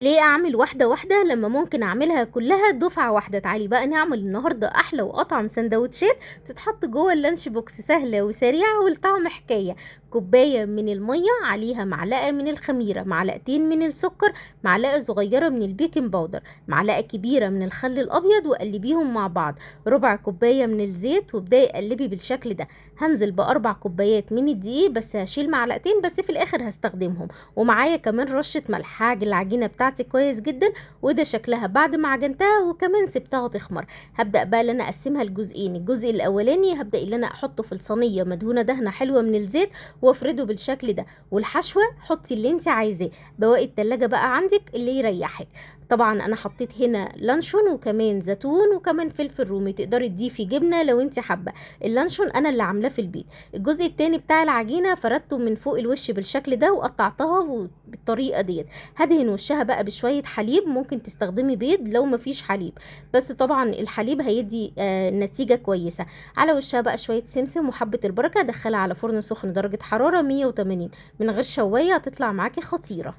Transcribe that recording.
ليه أعمل واحدة واحدة لما ممكن أعملها كلها دفعة واحدة؟ تعالي بقى نعمل النهاردة أحلى وأطعم سندوتشات تتحط جوه اللانش بوكس، سهلة وسريعة والطعم حكاية. كوباية من المية، عليها معلقة من الخميرة، معلقتين من السكر، معلقة صغيرة من البيكنج باودر، معلقة كبيرة من الخل الأبيض، وقلبيهم مع بعض. ربع كوباية من الزيت، وابدأي قلبي بالشكل ده. هنزل بأربع كوبايات من الدقيق، بس هشيل معلقتين بس في الآخر هستخدمهم. ومعايا كمان رشة ملح. هعجن العجينة بتاعتي كويس جدا، وده شكلها بعد ما عجنتها وكمان سبتها تخمر. هبدأ بقى ان انا اقسمها لجزئين. الجزء الاولاني هبدأ ان انا احطه في الصينية مدهونة دهنة حلوة من الزيت، وافرده بالشكل ده. والحشوة حطي اللي انت عايزاه. بواقي التلاجة بقى عندك اللي يريحك. طبعا انا حطيت هنا لانشون وكمان زيتون وكمان فلفل رومي، تقدري تضيفي جبنة لو انت حابة. اللانشون انا اللي عاملاه في البيت. الجزء التاني بتاع العجينة فردته من فوق الوش بالشكل ده، وقطعتها بالطريقة ديت. هدهن وشها بقى بشوية حليب، ممكن تستخدمي بيض لو مفيش حليب، بس طبعا الحليب هيدي نتيجة كويسة. على وشها بقى شوية سمسم وحبة البركة. دخلها على فرن سخن درجة حرارة 180 من غير شواية، هتطلع معاكي خطيرة.